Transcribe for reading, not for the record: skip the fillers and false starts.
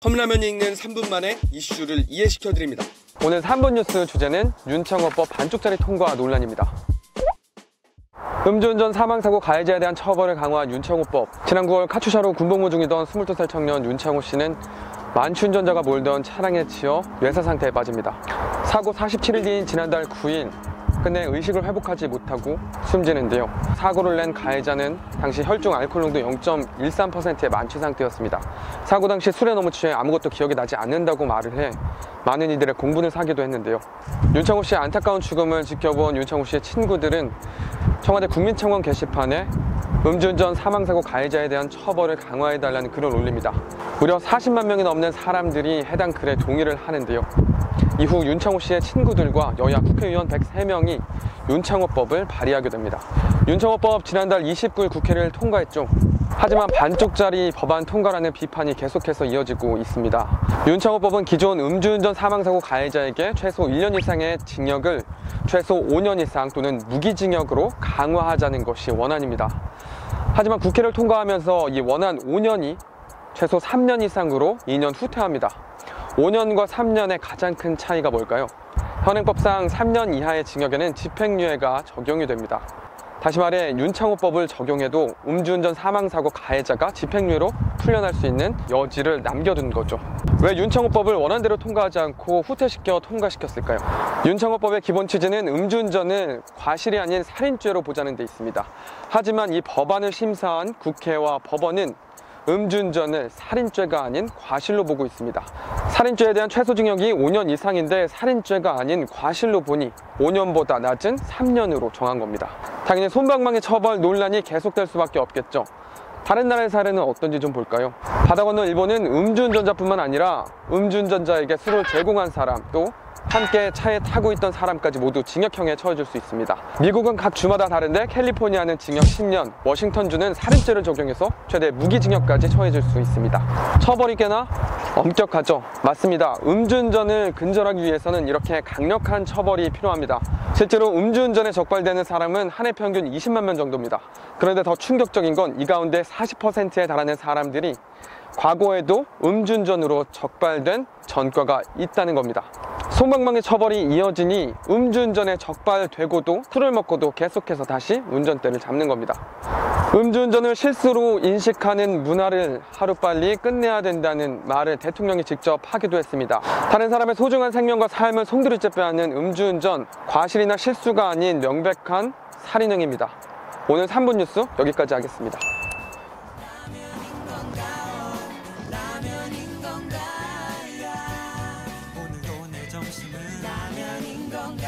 컵라면이 읽는 3분 만에 이슈를 이해시켜드립니다. 오늘 3분 뉴스 주제는 윤창호법 반쪽짜리 통과 논란입니다. 음주운전 사망사고 가해자에 대한 처벌을 강화한 윤창호법. 지난 9월 카투샤로 군복무 중이던 22살 청년 윤창호 씨는 만취운전자가 몰던 차량에 치여 뇌사 상태에 빠집니다. 사고 47일 뒤인 지난달 9일 끝내 의식을 회복하지 못하고 숨지는데요. 사고를 낸 가해자는 당시 혈중 알코올 농도 0.13%의 만취 상태였습니다. 사고 당시 술에 너무 취해 아무것도 기억이 나지 않는다고 말을 해 많은 이들의 공분을 사기도 했는데요. 윤창호 씨의 안타까운 죽음을 지켜본 윤창호 씨의 친구들은 청와대 국민청원 게시판에 음주운전 사망사고 가해자에 대한 처벌을 강화해달라는 글을 올립니다. 무려 40만 명이 넘는 사람들이 해당 글에 동의를 하는데요. 이후 윤창호 씨의 친구들과 여야 국회의원 103명이 윤창호법을 발의하게 됩니다. 윤창호법 지난달 29일 국회를 통과했죠. 하지만 반쪽짜리 법안 통과라는 비판이 계속해서 이어지고 있습니다. 윤창호법은 기존 음주운전 사망사고 가해자에게 최소 1년 이상의 징역을 최소 5년 이상 또는 무기징역으로 강화하자는 것이 원안입니다. 하지만 국회를 통과하면서 이 원안 5년이 최소 3년 이상으로 2년 후퇴합니다. 5년과 3년의 가장 큰 차이가 뭘까요? 현행법상 3년 이하의 징역에는 집행유예가 적용이 됩니다. 다시 말해 윤창호법을 적용해도 음주운전 사망사고 가해자가 집행유예로 풀려날 수 있는 여지를 남겨둔 거죠. 왜 윤창호법을 원안대로 통과하지 않고 후퇴시켜 통과시켰을까요? 윤창호법의 기본 취지는 음주운전을 과실이 아닌 살인죄로 보자는 데 있습니다. 하지만 이 법안을 심사한 국회와 법원은 음주운전을 살인죄가 아닌 과실로 보고 있습니다. 살인죄에 대한 최소징역이 5년 이상인데 살인죄가 아닌 과실로 보니 5년보다 낮은 3년으로 정한 겁니다. 당연히 솜방망이 처벌 논란이 계속될 수밖에 없겠죠. 다른 나라의 사례는 어떤지 좀 볼까요? 바다 건너 일본은 음주운전자뿐만 아니라 음주운전자에게 술을 제공한 사람, 또 함께 차에 타고 있던 사람까지 모두 징역형에 처해질 수 있습니다. 미국은 각 주마다 다른데 캘리포니아는 징역 10년, 워싱턴주는 살인죄를 적용해서 최대 무기징역까지 처해질 수 있습니다. 처벌이 꽤나 엄격하죠? 맞습니다. 음주운전을 근절하기 위해서는 이렇게 강력한 처벌이 필요합니다. 실제로 음주운전에 적발되는 사람은 한 해 평균 20만 명 정도입니다. 그런데 더 충격적인 건 이 가운데 40%에 달하는 사람들이 과거에도 음주운전으로 적발된 전과가 있다는 겁니다. 솜방망이 처벌이 이어지니 음주운전에 적발되고도 술을 먹고도 계속해서 다시 운전대를 잡는 겁니다. 음주운전을 실수로 인식하는 문화를 하루빨리 끝내야 된다는 말을 대통령이 직접 하기도 했습니다. 다른 사람의 소중한 생명과 삶을 송두리째 빼앗는 음주운전, 과실이나 실수가 아닌 명백한 살인행위입니다. 오늘 3분 뉴스 여기까지 하겠습니다. 오늘도 내 점심은 라면인 건가?